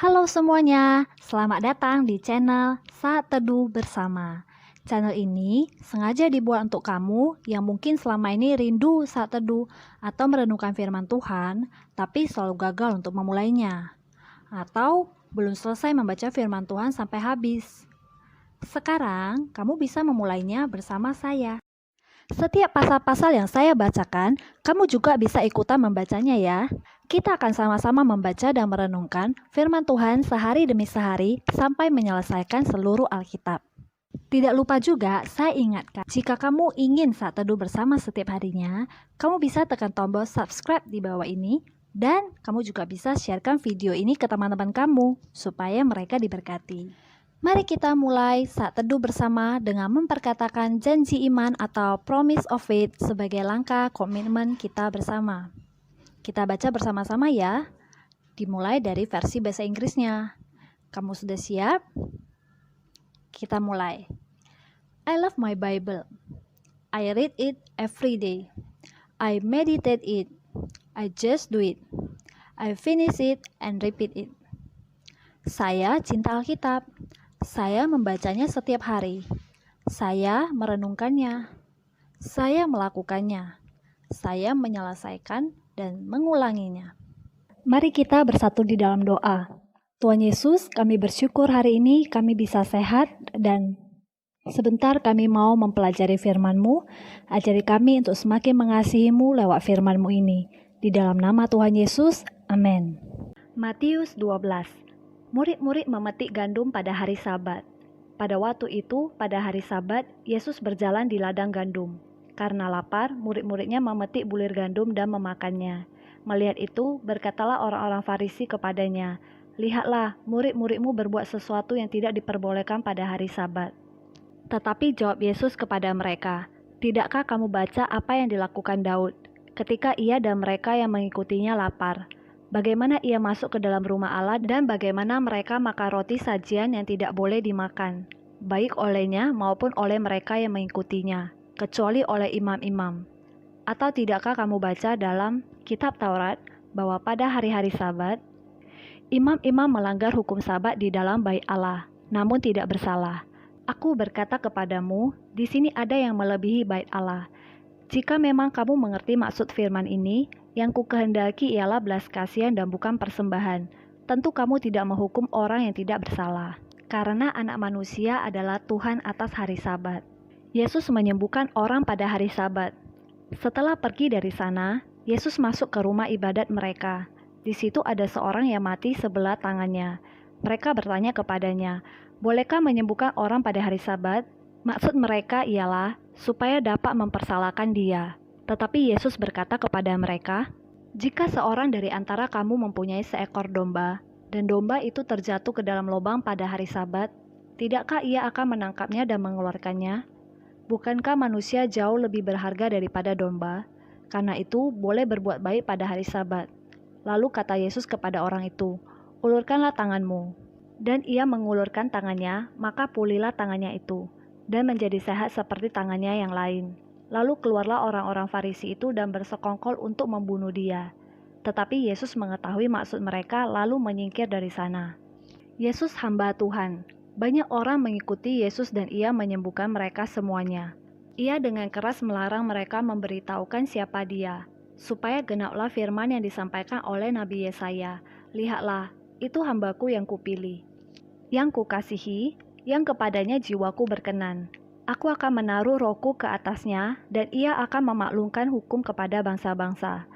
Halo semuanya, selamat datang di channel Saat Teduh Bersama. Channel ini sengaja dibuat untuk kamu yang mungkin selama ini rindu saat teduh atau merenungkan firman Tuhan, tapi selalu gagal untuk memulainya. Atau belum selesai membaca firman Tuhan sampai habis. Sekarang, kamu bisa memulainya bersama saya. Setiap pasal-pasal yang saya bacakan, kamu juga bisa ikutan membacanya ya. Kita akan sama-sama membaca dan merenungkan firman Tuhan sehari demi sehari sampai menyelesaikan seluruh Alkitab. Tidak lupa juga, saya ingatkan, jika kamu ingin saat teduh bersama setiap harinya, kamu bisa tekan tombol subscribe di bawah ini, dan kamu juga bisa sharekan video ini ke teman-teman kamu, supaya mereka diberkati. Mari kita mulai saat teduh bersama dengan memperkatakan janji iman atau promise of faith sebagai langkah komitmen kita bersama. Kita baca bersama-sama ya. Dimulai dari versi bahasa Inggrisnya. Kamu sudah siap? Kita mulai. I love my Bible. I read it every day. I meditate it. I just do it. I finish it and repeat it. Saya cinta Alkitab. Saya membacanya setiap hari. Saya merenungkannya. Saya melakukannya. Saya menyelesaikan dan mengulanginya. Mari kita bersatu di dalam doa. Tuhan Yesus, kami bersyukur hari ini kami bisa sehat dan sebentar kami mau mempelajari firman-Mu. Ajari kami untuk semakin mengasihi-Mu lewat firman-Mu ini. Di dalam nama Tuhan Yesus, amin. Matius 12. Murid-murid memetik gandum pada hari Sabat. Pada waktu itu, pada hari Sabat, Yesus berjalan di ladang gandum. Karena lapar, murid-muridnya memetik bulir gandum dan memakannya. Melihat itu, berkatalah orang-orang Farisi kepadanya, "Lihatlah, murid-muridmu berbuat sesuatu yang tidak diperbolehkan pada hari Sabat." Tetapi jawab Yesus kepada mereka, "Tidakkah kamu baca apa yang dilakukan Daud, ketika ia dan mereka yang mengikutinya lapar? Bagaimana ia masuk ke dalam rumah Allah dan bagaimana mereka makan roti sajian yang tidak boleh dimakan, baik olehnya maupun oleh mereka yang mengikutinya, kecuali oleh imam-imam. Atau tidakkah kamu baca dalam kitab Taurat bahwa pada hari-hari Sabat, imam-imam melanggar hukum Sabat di dalam bait Allah, namun tidak bersalah. Aku berkata kepadamu, di sini ada yang melebihi bait Allah. Jika memang kamu mengerti maksud firman ini, yang ku kehendaki ialah belas kasihan dan bukan persembahan. Tentu kamu tidak menghukum orang yang tidak bersalah, karena anak manusia adalah Tuhan atas hari Sabat." Yesus menyembuhkan orang pada hari Sabat. Setelah pergi dari sana, Yesus masuk ke rumah ibadat mereka. Di situ ada seorang yang mati sebelah tangannya. Mereka bertanya kepadanya, "Bolehkah menyembuhkan orang pada hari Sabat?" Maksud mereka ialah supaya dapat mempersalahkan dia. Tetapi Yesus berkata kepada mereka, "Jika seorang dari antara kamu mempunyai seekor domba, dan domba itu terjatuh ke dalam lubang pada hari Sabat, tidakkah ia akan menangkapnya dan mengeluarkannya? Bukankah manusia jauh lebih berharga daripada domba? Karena itu boleh berbuat baik pada hari Sabat." Lalu kata Yesus kepada orang itu, "Ulurkanlah tanganmu." Dan ia mengulurkan tangannya, maka pulihlah tangannya itu, dan menjadi sehat seperti tangannya yang lain. Lalu keluarlah orang-orang Farisi itu dan bersekongkol untuk membunuh dia. Tetapi Yesus mengetahui maksud mereka lalu menyingkir dari sana. Yesus hamba Tuhan. Banyak orang mengikuti Yesus dan ia menyembuhkan mereka semuanya. Ia dengan keras melarang mereka memberitahukan siapa dia, supaya genaplah firman yang disampaikan oleh Nabi Yesaya. "Lihatlah, itu hambaku yang kupilih, yang kukasihi, yang kepadanya jiwaku berkenan. Aku akan menaruh rohku ke atasnya, dan ia akan memaklumkan hukum kepada bangsa-bangsa.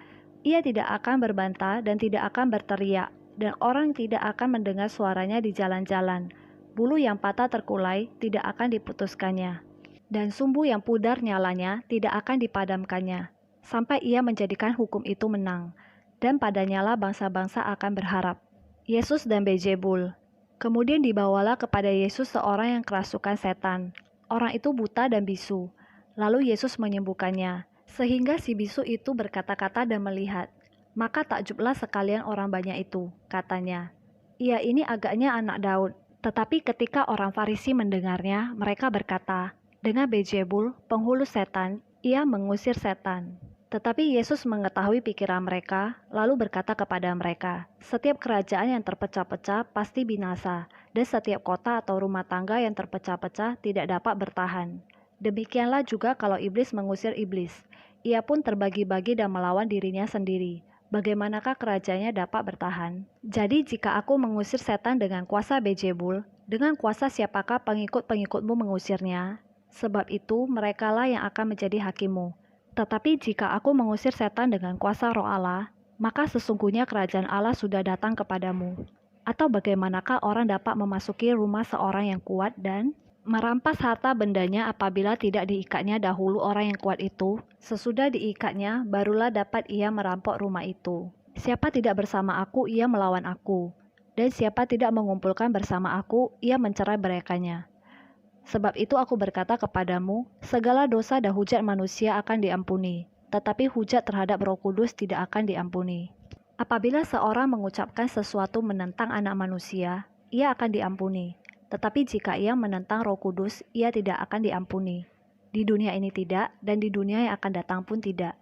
Ia tidak akan berbantah dan tidak akan berteriak, dan orang tidak akan mendengar suaranya di jalan-jalan. Bulu yang patah terkulai tidak akan diputuskannya, dan sumbu yang pudar nyalanya tidak akan dipadamkannya, sampai ia menjadikan hukum itu menang, dan padanyalah bangsa-bangsa akan berharap." Yesus dan Beelzebul. Kemudian dibawalah kepada Yesus seorang yang kerasukan setan. Orang itu buta dan bisu. Lalu Yesus menyembuhkannya, sehingga si bisu itu berkata-kata dan melihat. Maka takjublah sekalian orang banyak itu, katanya, "Ia ini agaknya anak Daud." Tetapi ketika orang Farisi mendengarnya, mereka berkata, "Dengan Beelzebul, penghulu setan, ia mengusir setan." Tetapi Yesus mengetahui pikiran mereka, lalu berkata kepada mereka, "Setiap kerajaan yang terpecah-pecah pasti binasa, dan setiap kota atau rumah tangga yang terpecah-pecah tidak dapat bertahan. Demikianlah juga kalau iblis mengusir iblis. Ia pun terbagi-bagi dan melawan dirinya sendiri. Bagaimanakah kerajaannya dapat bertahan? Jadi jika aku mengusir setan dengan kuasa Beelzebul, dengan kuasa siapakah pengikut-pengikutmu mengusirnya? Sebab itu merekalah yang akan menjadi hakimmu. Tetapi jika aku mengusir setan dengan kuasa Roh Allah, maka sesungguhnya kerajaan Allah sudah datang kepadamu. Atau bagaimanakah orang dapat memasuki rumah seorang yang kuat dan merampas harta bendanya apabila tidak diikatnya dahulu orang yang kuat itu? Sesudah diikatnya, barulah dapat ia merampok rumah itu. Siapa tidak bersama aku, ia melawan aku. Dan siapa tidak mengumpulkan bersama aku, ia mencerai-beraikannya. Sebab itu aku berkata kepadamu, segala dosa dan hujat manusia akan diampuni, tetapi hujat terhadap Roh Kudus tidak akan diampuni. Apabila seorang mengucapkan sesuatu menentang Anak Manusia, ia akan diampuni. Tetapi jika ia menentang Roh Kudus, ia tidak akan diampuni. Di dunia ini tidak, dan di dunia yang akan datang pun tidak.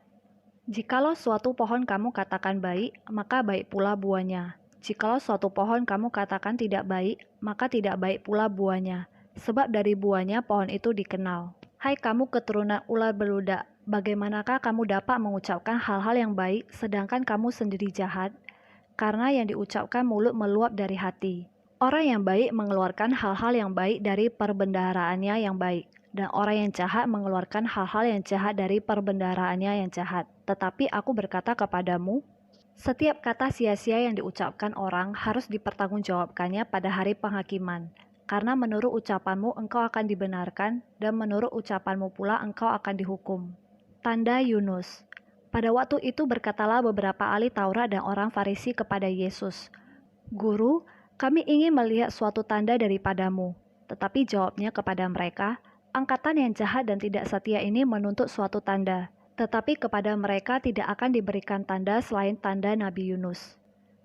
Jikalau suatu pohon kamu katakan baik, maka baik pula buahnya. Jikalau suatu pohon kamu katakan tidak baik, maka tidak baik pula buahnya. Sebab dari buahnya pohon itu dikenal. Hai kamu keturunan ular beludak, bagaimanakah kamu dapat mengucapkan hal-hal yang baik, sedangkan kamu sendiri jahat? Karena yang diucapkan mulut meluap dari hati. Orang yang baik mengeluarkan hal-hal yang baik dari perbendaharaannya yang baik, dan orang yang jahat mengeluarkan hal-hal yang jahat dari perbendaharaannya yang jahat. Tetapi aku berkata kepadamu, setiap kata sia-sia yang diucapkan orang harus dipertanggungjawabkannya pada hari penghakiman. Karena menurut ucapanmu engkau akan dibenarkan, dan menurut ucapanmu pula engkau akan dihukum. Tanda Yunus. Pada waktu itu berkatalah beberapa ahli Taurat dan orang Farisi kepada Yesus, "Guru, kami ingin melihat suatu tanda daripadamu." Tetapi jawabnya kepada mereka, "Angkatan yang jahat dan tidak setia ini menuntut suatu tanda, tetapi kepada mereka tidak akan diberikan tanda selain tanda Nabi Yunus.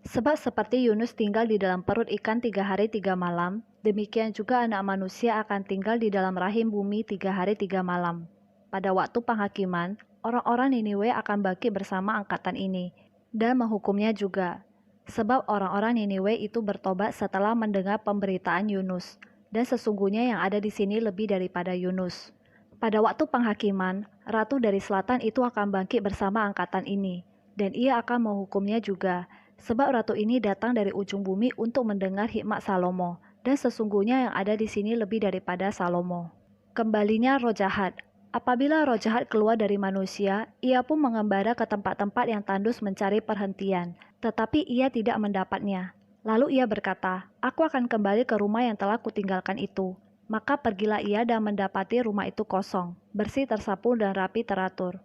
Sebab seperti Yunus tinggal di dalam perut ikan 3 hari 3 malam, demikian juga Anak Manusia akan tinggal di dalam rahim bumi 3 hari 3 malam. Pada waktu penghakiman, orang-orang Niniwe akan bangkit bersama angkatan ini, dan menghukumnya juga. Sebab orang-orang Niniwe itu bertobat setelah mendengar pemberitaan Yunus, dan sesungguhnya yang ada di sini lebih daripada Yunus. Pada waktu penghakiman, Ratu dari Selatan itu akan bangkit bersama angkatan ini, dan ia akan menghukumnya juga. Sebab ratu ini datang dari ujung bumi untuk mendengar hikmat Salomo, dan sesungguhnya yang ada di sini lebih daripada Salomo." Kembalinya roh jahat. Apabila roh jahat keluar dari manusia, ia pun mengembara ke tempat-tempat yang tandus mencari perhentian, tetapi ia tidak mendapatnya. Lalu ia berkata, "Aku akan kembali ke rumah yang telah kutinggalkan itu." Maka pergilah ia dan mendapati rumah itu kosong, bersih tersapu dan rapi teratur.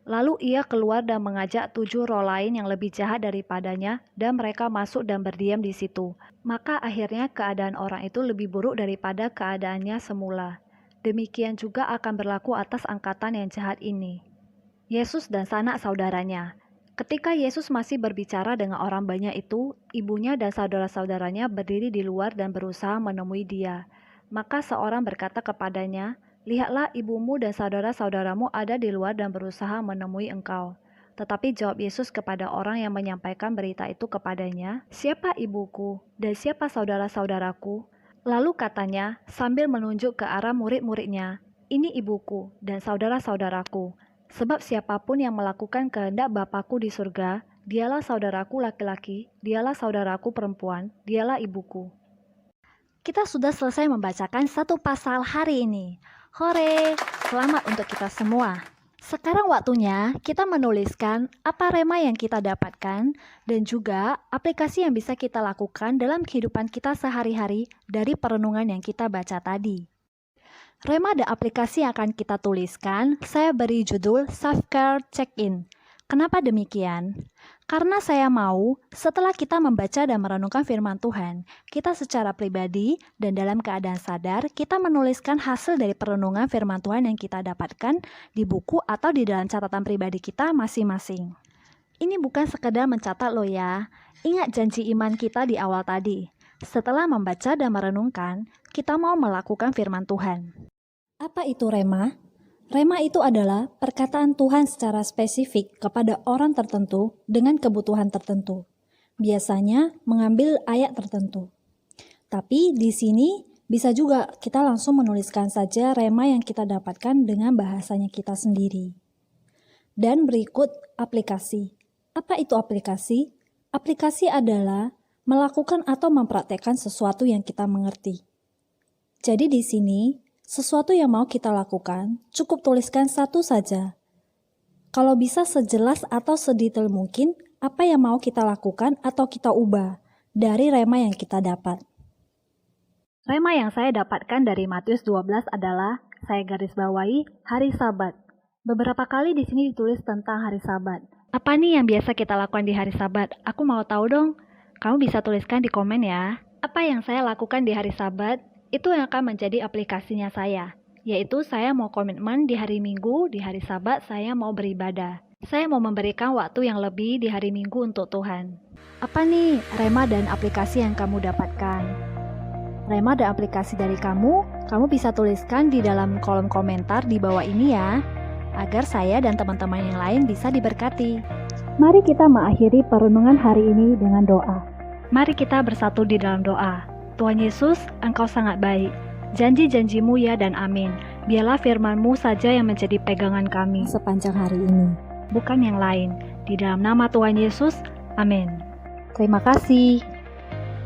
Lalu ia keluar dan mengajak 7 roh lain yang lebih jahat daripadanya, dan mereka masuk dan berdiam di situ. Maka akhirnya keadaan orang itu lebih buruk daripada keadaannya semula. Demikian juga akan berlaku atas angkatan yang jahat ini. Yesus dan sanak saudaranya. Ketika Yesus masih berbicara dengan orang banyak itu, ibunya dan saudara-saudaranya berdiri di luar dan berusaha menemui dia. Maka seorang berkata kepadanya, "Lihatlah, ibumu dan saudara-saudaramu ada di luar dan berusaha menemui engkau." Tetapi jawab Yesus kepada orang yang menyampaikan berita itu kepadanya, "Siapa ibuku dan siapa saudara-saudaraku?" Lalu katanya, sambil menunjuk ke arah murid-muridnya, "Ini ibuku dan saudara-saudaraku. Sebab siapapun yang melakukan kehendak Bapakku di surga, dialah saudaraku laki-laki, dialah saudaraku perempuan, dialah ibuku." Kita sudah selesai membacakan satu pasal hari ini. Hore, selamat untuk kita semua. Sekarang waktunya kita menuliskan apa rema yang kita dapatkan dan juga aplikasi yang bisa kita lakukan dalam kehidupan kita sehari-hari dari perenungan yang kita baca tadi. Rema dan aplikasi yang akan kita tuliskan, saya beri judul Self-Care Check-in. Kenapa demikian? Karena saya mau setelah kita membaca dan merenungkan firman Tuhan, kita secara pribadi dan dalam keadaan sadar, kita menuliskan hasil dari perenungan firman Tuhan yang kita dapatkan di buku atau di dalam catatan pribadi kita masing-masing. Ini bukan sekedar mencatat loh ya. Ingat janji iman kita di awal tadi. Setelah membaca dan merenungkan, kita mau melakukan firman Tuhan. Apa itu rema? Rema itu adalah perkataan Tuhan secara spesifik kepada orang tertentu dengan kebutuhan tertentu. Biasanya mengambil ayat tertentu. Tapi di sini bisa juga kita langsung menuliskan saja rema yang kita dapatkan dengan bahasanya kita sendiri. Dan berikut aplikasi. Apa itu aplikasi? Aplikasi adalah melakukan atau mempraktekkan sesuatu yang kita mengerti. Jadi di sini, sesuatu yang mau kita lakukan, cukup tuliskan satu saja. Kalau bisa sejelas atau sedetail mungkin, apa yang mau kita lakukan atau kita ubah dari rema yang kita dapat. Rema yang saya dapatkan dari Matius 12 adalah, saya garis bawahi, hari Sabat. Beberapa kali di sini ditulis tentang hari Sabat. Apa nih yang biasa kita lakukan di hari Sabat? Aku mau tahu dong. Kamu bisa tuliskan di komen ya. Apa yang saya lakukan di hari Sabat? Itu yang akan menjadi aplikasinya saya, yaitu saya mau komitmen di hari Minggu, di hari Sabat saya mau beribadah. Saya mau memberikan waktu yang lebih di hari Minggu untuk Tuhan. Apa nih rema dan aplikasi yang kamu dapatkan? Rema dan aplikasi dari kamu bisa tuliskan di dalam kolom komentar di bawah ini ya, agar saya dan teman-teman yang lain bisa diberkati. Mari kita mengakhiri perenungan hari ini dengan doa. Mari kita bersatu di dalam doa. Tuhan Yesus, Engkau sangat baik. Janji-janji-Mu ya dan amin. Biarlah firman-Mu saja yang menjadi pegangan kami sepanjang hari ini, bukan yang lain. Di dalam nama Tuhan Yesus, amin. Terima kasih.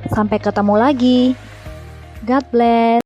Sampai ketemu lagi. God bless.